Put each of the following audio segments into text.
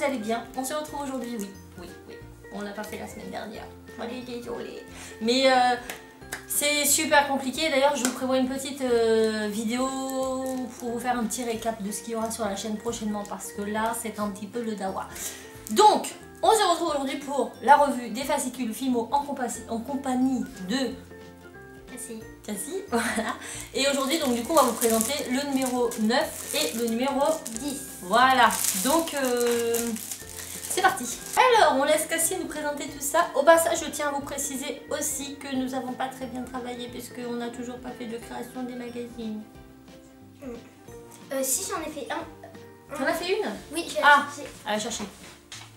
allez bien. On se retrouve aujourd'hui, oui. On l'a pas fait la semaine dernière. Allez, désolé. Mais c'est super compliqué. D'ailleurs, je vous prévois une petite vidéo pour vous faire un petit récap de ce qu'il y aura sur la chaîne prochainement. Parce que là, c'est un petit peu le dawa. Donc, on se retrouve aujourd'hui pour la revue des fascicules Fimo en compagnie de Cassie, voilà. Et aujourd'hui, donc du coup, on va vous présenter le numéro 9 et le numéro 10. Voilà, donc c'est parti. Alors, on laisse Cassie nous présenter tout ça. Au passage, je tiens à vous préciser aussi que nous n'avons pas très bien travaillé puisqu'on n'a toujours pas fait de création des magazines. Si, j'en ai fait un. T'en as fait une? Oui, j'ai allez chercher.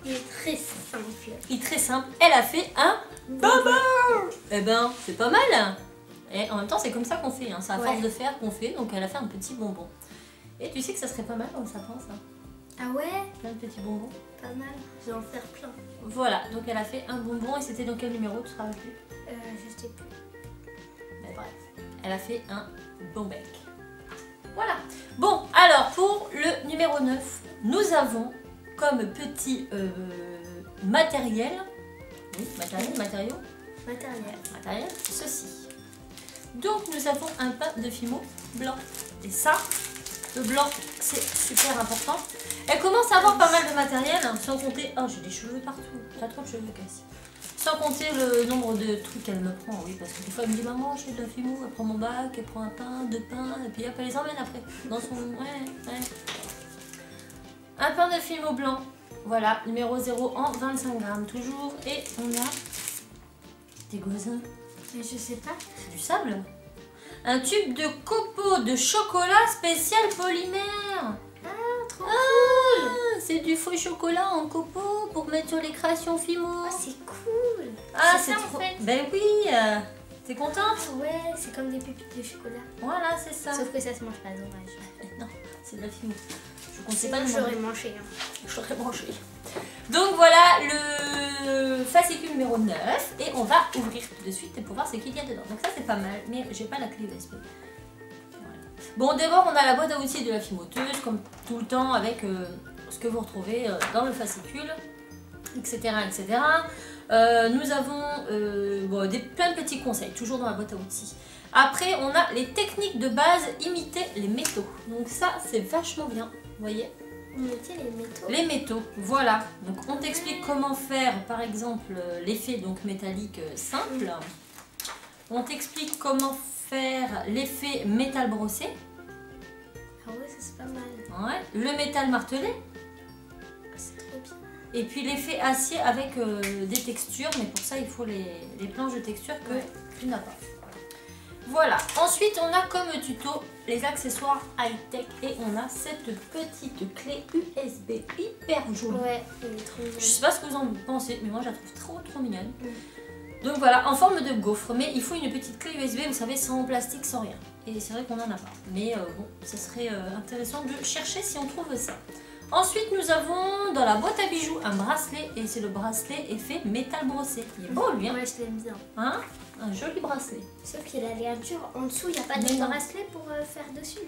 Il est très simple. Il est très simple. Elle a fait un bonbon. Eh ben, c'est pas mal. Et en même temps, c'est comme ça qu'on fait, hein. C'est à force de faire qu'on fait, donc elle a fait un petit bonbon. Et tu sais que ça serait pas mal comme sapin, ça. Ah ouais? Plein de petits bonbons. Pas mal, je vais en faire plein. Voilà, donc elle a fait un bonbon et c'était dans quel numéro, tu te rappelles plus? Je sais plus. Mais bref, elle a fait un bon bec. Voilà. Bon, alors pour le numéro 9, nous avons comme petit matériel, oui, matériel, ceci. Donc nous avons un pain de Fimo blanc. Et ça, le blanc, c'est super important. Elle commence à avoir pas mal de matériel, hein, sans compter... Oh, j'ai des cheveux partout. T'as trop de cheveux, Cassie. Sans compter le nombre de trucs qu'elle me prend, oui. Parce que des fois, elle me dit, maman, je fais de la Fimo. Elle prend mon bac, elle prend un pain, deux pains. Et puis hop, elle les emmène après. Dans son... Ouais. Un pain de Fimo blanc. Voilà, numéro 0 en 25 grammes toujours. Et on a des gosins. Mais je sais pas. C'est du sable. Un tube de copeaux de chocolat spécial polymère. Ah, trop cool. C'est du faux chocolat en copeaux pour mettre sur les créations Fimo. Ah, c'est cool. Ah, c'est ça trop... en fait. Ben oui. T'es contente? Ouais, c'est comme des pépites de chocolat. Voilà, c'est ça. Sauf que ça se mange pas, dommage. Non, c'est de la Fimo. Je conseille pas pas de j'aurais mangé. J'aurais mangé. Donc voilà le fascicule numéro 9 et on va ouvrir tout de suite pour voir ce qu'il y a dedans. Donc ça c'est pas mal, mais j'ai pas la clé USB. Voilà. Bon, d'abord on a la boîte à outils de la fimoteuse, comme tout le temps avec ce que vous retrouvez dans le fascicule, etc. Nous avons plein de petits conseils, toujours dans la boîte à outils. Après on a les techniques de base, imiter les métaux. Donc ça c'est vachement bien, vous voyez. Imiter les métaux. Les métaux, voilà. Donc on t'explique comment faire par exemple l'effet donc métallique simple. On t'explique comment faire l'effet métal brossé. Ah ouais, ça c'est pas mal. Ouais. Le métal martelé. Ah, c'est trop bien. Et puis l'effet acier avec des textures, mais pour ça il faut les planches de texture que tu n'as pas. Voilà, ensuite on a comme tuto les accessoires high-tech et on a cette petite clé USB hyper jolie. Ouais, elle est trop mignonne. Je sais pas ce que vous en pensez, mais moi je la trouve trop mignonne. Donc voilà, en forme de gaufre, mais il faut une petite clé USB, vous savez, sans plastique, sans rien. Et c'est vrai qu'on en a pas. Mais bon, ça serait intéressant de chercher si on trouve ça. Ensuite, nous avons dans la boîte à bijoux un bracelet, et c'est le bracelet effet métal brossé. Il est beau lui, hein? Ouais, je l'aime bien. Hein? Un joli bracelet. Sauf qu'il a l'air dur. En dessous, il n'y a pas de bracelet pour faire dessus.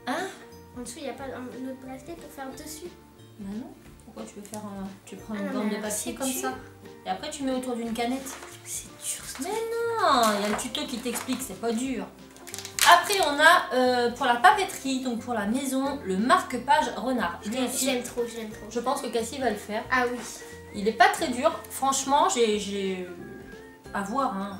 Hein? En dessous, il n'y a pas un autre bracelet pour faire dessus. Bah non. Pourquoi tu veux faire un... Tu prends une bande de papier comme ça. Et après, tu mets autour d'une canette. C'est dur. Mais non! Il y a le tuto qui t'explique, c'est pas dur. Après, on a pour la papeterie, donc pour la maison, le marque-page renard. J'aime trop. Je pense que Cassie va le faire. Ah oui. Il est pas très dur. Franchement, j'ai... À voir, hein.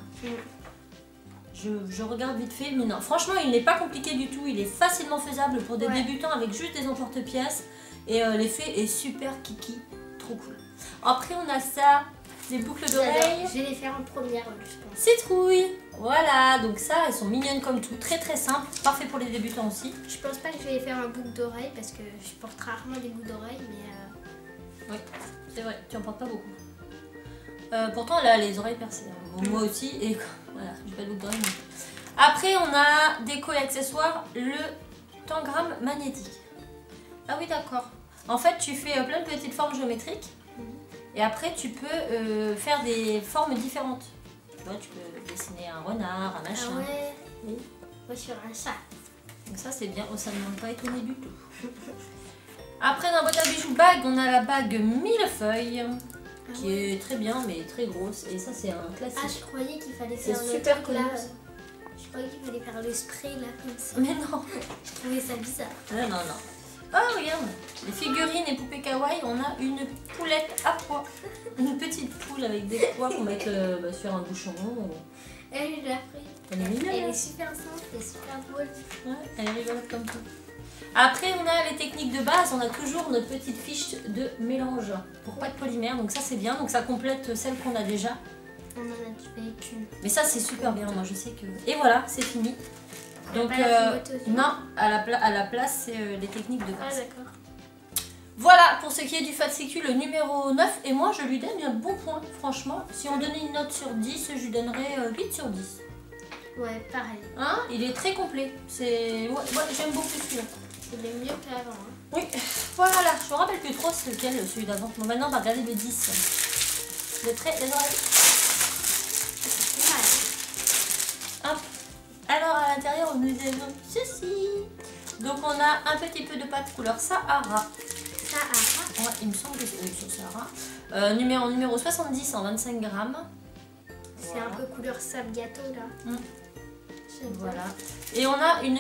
Je regarde vite fait, mais non. Franchement, il n'est pas compliqué du tout. Il est facilement faisable pour des débutants avec juste des emporte-pièces. Et l'effet est super kiki. Trop cool. Après, on a ça. Des boucles d'oreilles. Je vais les faire en première, je pense. Citrouille. Voilà, donc ça, elles sont mignonnes comme tout. Très très simple. Parfait pour les débutants aussi. Je pense pas que je vais les faire un boucle d'oreille parce que je porte rarement des boucles d'oreilles, mais... Oui, c'est vrai. Tu en portes pas beaucoup. Pourtant, elle a les oreilles percées. Hein. Bon, moi aussi. Et voilà, j'ai pas de boucle d'oreille. Après, on a déco et accessoires. Le tangramme magnétique. Ah oui, d'accord. En fait, tu fais plein de petites formes géométriques. Et après, tu peux faire des formes différentes. Tu vois, tu peux dessiner un renard, un machin. Ah ouais. Oui. Moi, sur un chat. Donc ça, c'est bien. Oh, ça ne m'a pas étonné du tout. Après dans la boîte à bijoux bague, on a la bague millefeuille qui est très bien mais très grosse et ça c'est un classique. Ah, je croyais qu'il fallait C'est faire le super truc là. connu. Je croyais qu'il fallait faire le spray là comme ça. Mais non. Je trouvais ça bizarre. Non, non, non. Oh, regarde, les figurines et poupées kawaii, on a une poulette à pois. Une petite poule avec des pois qu'on met sur un bouchon. Elle est la prise. Elle est mignonne. Elle est super simple et super drôle. Ouais, elle est rigolote comme tout. Après, on a les techniques de base. On a toujours notre petite fiche de mélange pour pas de polymère. Donc ça, c'est bien. Donc ça complète celle qu'on a déjà. On en a fait qu'une. Mais ça, c'est super bien. Moi, je sais que... Et voilà, c'est fini. Donc, pas la fimoteuse. non, à la place, c'est les techniques de Ah, base. d'accord. Voilà pour ce qui est du fascicule numéro 9 et moi je lui donne un bon point franchement. Si on donnait une note sur 10, je lui donnerais 8 sur 10. Ouais, pareil. Hein, il est très complet. C'est ouais, j'aime beaucoup celui-là. Il est mieux qu'avant. Hein. Oui, voilà, je me rappelle plus trop c'est lequel celui d'avant. Bon, maintenant on va regarder le 10. Le trait, les oreilles. C'est Hop. Alors à l'intérieur nous avons ceci. Donc on a un petit peu de pâte couleur Sahara. Sahara. Ouais, il me semble que c'est oui, c'est Sahara. Numéro 70 en 25 grammes. C'est Voilà. un peu couleur sable gâteau là. J'aime bien. Voilà. Et on a une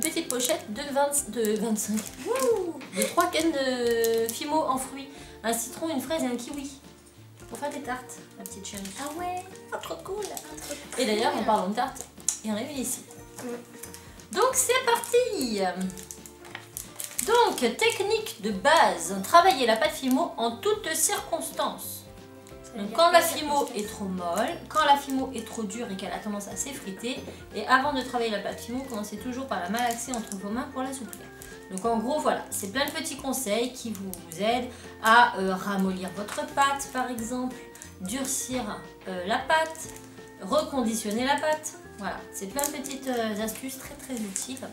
petite pochette de 25. Wouh, de 3 cannes de Fimo en fruits. Un citron, une fraise et un kiwi. Pour faire des tartes, la petite chérie. Ah ouais. Oh, trop cool. Trop Et d'ailleurs, en cool. parlant de tartes, il y en a une ici. Donc c'est parti. Donc, technique de base, travailler la pâte Fimo en toutes circonstances. Donc quand la Fimo est trop molle, quand la Fimo est trop dure et qu'elle a tendance à s'effriter, et avant de travailler la pâte Fimo, commencez toujours par la malaxer entre vos mains pour l'assouplir. Donc en gros voilà, c'est plein de petits conseils qui vous aident à ramollir votre pâte par exemple, durcir la pâte, reconditionner la pâte. Voilà, c'est plein de petites astuces très utiles.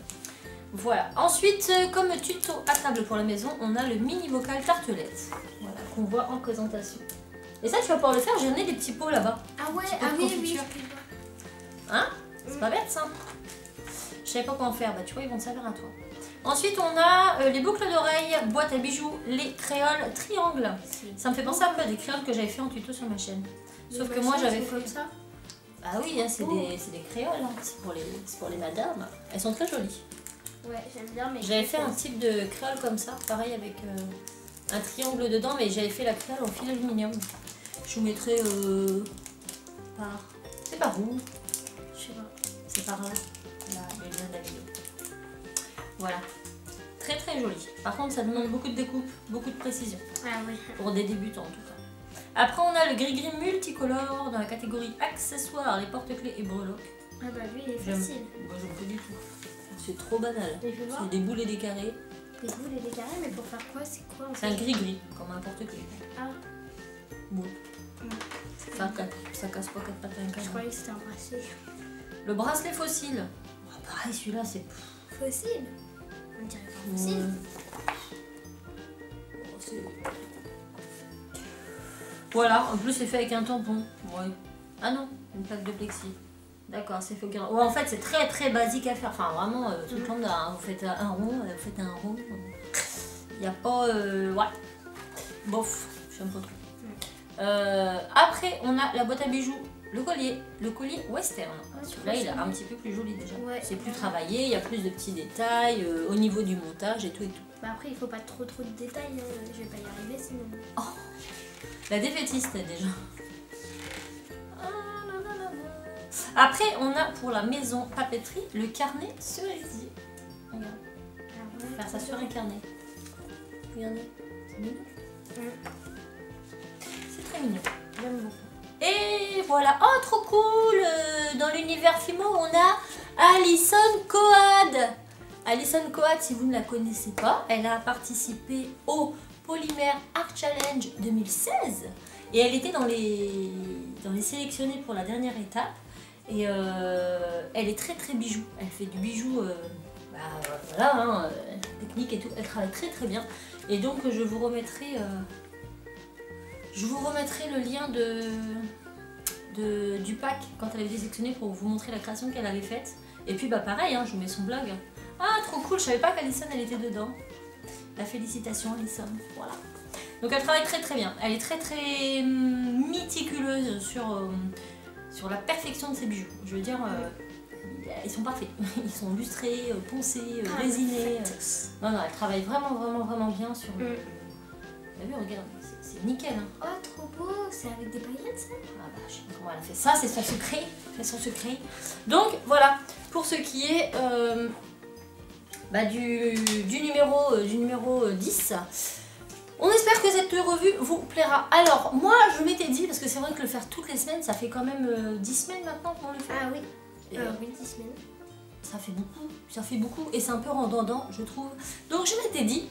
Voilà. Ensuite, comme tuto à table pour la maison, on a le mini bocal tartelette. Voilà, qu'on voit en présentation. Et ça, tu vas pouvoir le faire, j'en ai des petits pots là-bas. Ah ouais, Petit pot ah de oui, confiture. oui. Hein? C'est pas bête ça. Je savais pas quoi en faire, bah tu vois, ils vont te servir à toi. Ensuite, on a les boucles d'oreilles, boîte à bijoux, les créoles triangles. Ça me fait penser un peu à des créoles que j'avais fait en tuto sur ma chaîne. Sauf que moi, j'avais fait comme ça. Ah oui, hein, c'est des créoles, hein. C'est pour les madames. Elles sont très jolies. Ouais, j'aime bien, mais. J'avais fait un type de créole comme ça, pareil avec un triangle dedans, mais j'avais fait la créole en fil aluminium. Je vous mettrai par... C'est par où? Je sais pas. C'est par là, le lien de la vidéo. Voilà. Très joli. Par contre, ça demande beaucoup de découpe, beaucoup de précision. Ah ouais. Pour des débutants en tout cas. Après, on a le gris-gris multicolore dans la catégorie accessoires, les porte-clés et breloques. Ah bah lui, il est J'aime. facile. Moi, j'aime pas du tout. C'est trop banal. Et je vais voir. C'est des boules et des carrés. Des boules et des carrés, mais pour faire quoi? C'est quoi en C'est fait? un gris-gris, comme un porte-clés. Ah, Bon. Ça casse pas quatre pattes à un je canard. croyais que c'était un bracelet. Le bracelet fossile. Ah, pareil, celui-là, c'est... Fossile? On dirait pas un fossile. Voilà, en plus c'est fait avec un tampon. Ouais. Ah non, une plaque de plexi. D'accord, c'est fait au carreau. Ouais, en fait, c'est très basique à faire. Enfin, vraiment, tout le temps, vous faites un rond, vous faites un rond. Il n'y a pas... ouais. Bof, j'aime pas trop. Après, on a la boîte à bijoux, le collier western. Celui-là, il est un petit peu plus joli déjà. Ouais. C'est plus travaillé, il y a plus de petits détails au niveau du montage et tout et tout. Bah après, il faut pas trop de détails. Je vais pas y arriver sinon. La défaitiste déjà. Après, on a pour la maison papeterie le carnet cerisier. Regarde, Ah ouais. faire ça sur un carnet. Regardez, c'est mignon. C'est très mignon, j'aime beaucoup. Et voilà, oh trop cool. Dans l'univers Fimo, on a Alison Coad. Alison Coad, si vous ne la connaissez pas, elle a participé au Polymère Art Challenge 2016 et elle était dans les sélectionnés pour la dernière étape et elle est très bijoux. Elle fait du bijou, voilà, hein, technique et tout. Elle travaille très bien et donc je vous remettrai le lien du pack quand elle avait été sélectionnée pour vous montrer la création qu'elle avait faite. Et puis bah pareil, hein, je vous mets son blog. Ah, trop cool, je savais pas qu'Alison elle était dedans. La félicitation Alison, voilà. Donc elle travaille très très bien. Elle est très très méticuleuse sur la perfection de ses bijoux. Je veux dire, ils sont parfaits. Ils sont lustrés, poncés, résinés. Non, non, elle travaille vraiment vraiment vraiment bien sur... T'as vu, regarde, c'est nickel. Hein. Oh, trop beau, c'est avec des paillettes ça? Ah bah, je sais pas comment elle a fait ça, c'est son secret. C'est son secret. Donc voilà, pour ce qui est du numéro 10. On espère que cette revue vous plaira. Alors, moi, je m'étais dit, parce que c'est vrai que le faire toutes les semaines, ça fait quand même 10 semaines maintenant qu'on le fait. Ah oui, Et, oui, 10 semaines. Ça fait beaucoup, et c'est un peu redondant, je trouve. Donc, je m'étais dit,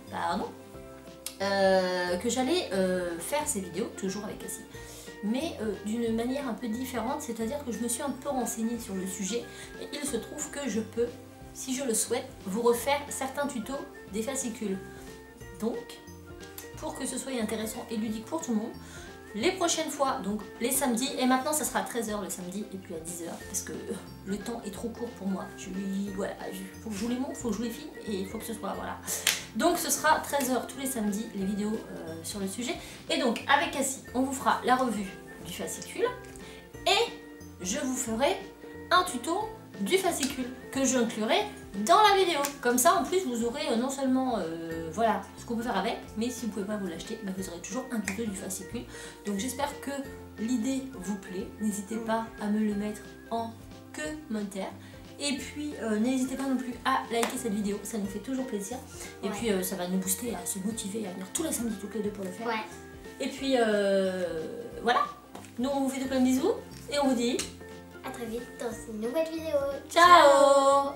pardon, que j'allais faire ces vidéos, toujours avec Cassie, mais d'une manière un peu différente, c'est-à-dire que je me suis un peu renseignée sur le sujet, et il se trouve que je peux, si je le souhaite, vous refaire certains tutos des fascicules. Donc, pour que ce soit intéressant et ludique pour tout le monde, les prochaines fois, donc les samedis, et maintenant ça sera à 13 h le samedi et puis à 10 h, parce que le temps est trop court pour moi. Voilà, faut que je vous les montre, faut que je vous les filme, et il faut que ce soit, voilà. Donc ce sera 13 h tous les samedis, les vidéos sur le sujet. Et donc, avec Cassie, on vous fera la revue du fascicule, et je vous ferai un tuto du fascicule que j'inclurai dans la vidéo. Comme ça, en plus, vous aurez non seulement voilà ce qu'on peut faire avec, mais si vous ne pouvez pas vous l'acheter, bah, vous aurez toujours un tuto du fascicule. Donc j'espère que l'idée vous plaît. N'hésitez pas à me le mettre en commentaire. Et puis n'hésitez pas non plus à liker cette vidéo, ça nous fait toujours plaisir. Et puis ça va nous booster à se motiver à venir tous les samedis, toutes les deux pour le faire. Ouais. Et puis voilà, nous on vous fait de plein de bisous et on vous dit à très vite dans une nouvelle vidéo. ciao.